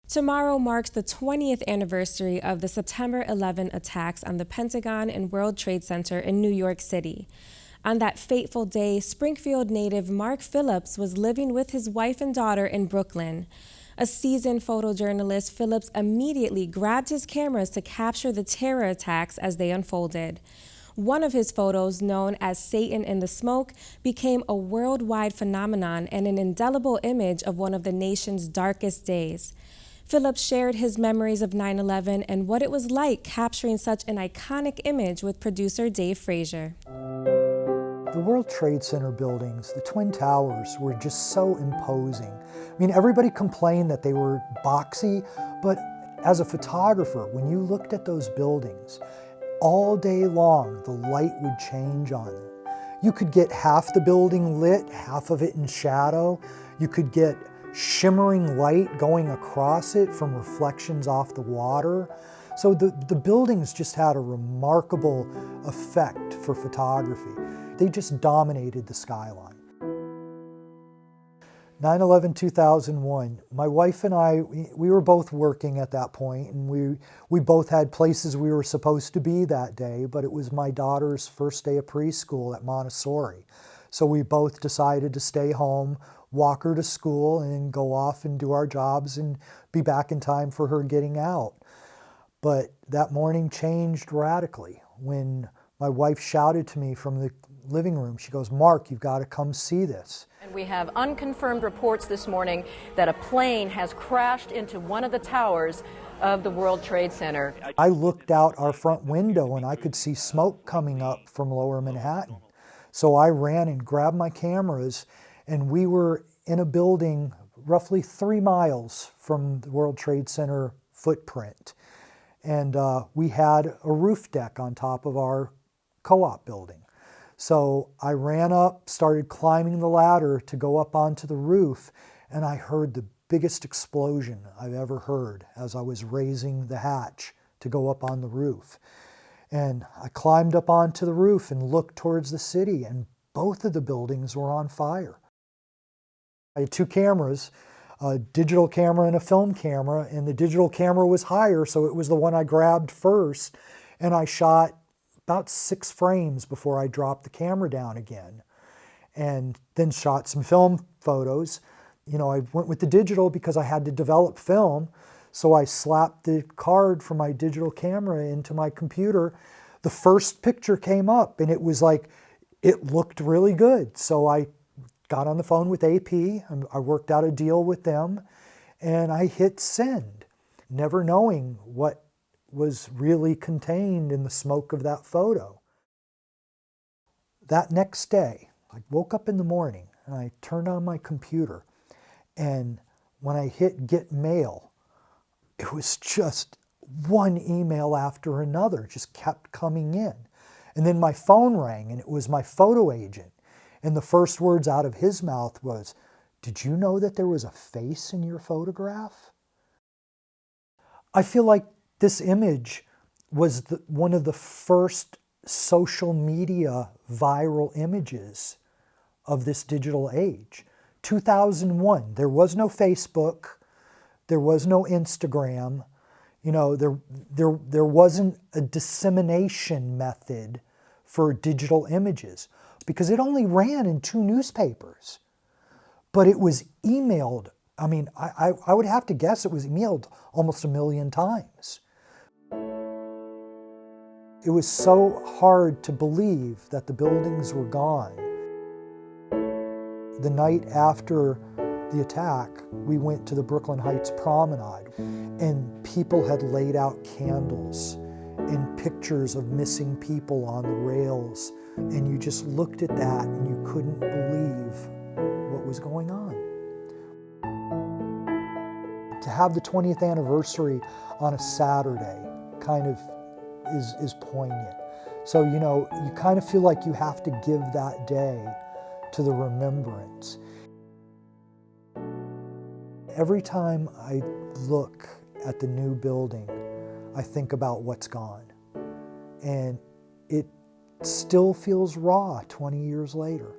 Tomorrow marks the 20th anniversary of the September 11 attacks on the Pentagon and World Trade Center in New York City. On that fateful day, Springfield native Mark Phillips was living with his wife and daughter in Brooklyn. A seasoned photojournalist, Phillips immediately grabbed his cameras to capture the terror attacks as they unfolded. One of his photos, known as Satan in the Smoke, became a worldwide phenomenon and an indelible image of one of the nation's darkest days. Phillips shared his memories of 9/11 and what it was like capturing such an iconic image with producer Dave Fraser. The World Trade Center buildings, the Twin Towers, were just so imposing. I mean, everybody complained that they were boxy, but as a photographer, when you looked at those buildings, all day long, the light would change on them. You could get half the building lit, half of it in shadow. You could get shimmering light going across it from reflections off the water. So the buildings just had a remarkable effect for photography. They just dominated the skyline. 9/11/2001, my wife and I, we were both working at that point, and we both had places we were supposed to be that day, but it was my daughter's first day of preschool at Montessori. So we both decided to stay home, walk her to school, and go off and do our jobs and be back in time for her getting out. But that morning changed radically when my wife shouted to me from the living room. She goes, "Mark, you've got to come see this." And we have unconfirmed reports this morning that a plane has crashed into one of the towers of the World Trade Center. I looked out our front window and I could see smoke coming up from lower Manhattan. So I ran and grabbed my cameras, and we were in a building roughly 3 miles from the World Trade Center footprint. And we had a roof deck on top of our co-op building. So I ran up, started climbing the ladder to go up onto the roof, and I heard the biggest explosion I've ever heard as I was raising the hatch to go up on the roof. And I climbed up onto the roof and looked towards the city, and both of the buildings were on fire. I had 2 cameras, a digital camera and a film camera, and the digital camera was higher, so it was the one I grabbed first, and I shot about 6 frames before I dropped the camera down again, and then shot some film photos. You know, I went with the digital because I had to develop film, so I slapped the card from my digital camera into my computer. The first picture came up, and it was like, it looked really good. So I got on the phone with AP, and I worked out a deal with them, and I hit send, never knowing what was really contained in the smoke of that photo. That next day, I woke up in the morning and I turned on my computer, and when I hit get mail, it was just one email after another, just kept coming in. And then my phone rang, and it was my photo agent. And the first words out of his mouth was, "Did you know that there was a face in your photograph?" I feel like this image was one of the first social media viral images of this digital age. 2001, there was no Facebook, there was no Instagram, you know, there wasn't a dissemination method for digital images because it only ran in 2 newspapers, but it was emailed. I mean, I would have to guess it was emailed almost 1 million times. It was so hard to believe that the buildings were gone. The night after the attack, we went to the Brooklyn Heights Promenade, and people had laid out candles and pictures of missing people on the rails, and you just looked at that and you couldn't believe what was going on. To have the 20th anniversary on a Saturday kind of is poignant. So, you know, you kind of feel like you have to give that day to the remembrance. Every time I look at the new building, I think about what's gone. And it still feels raw 20 years later.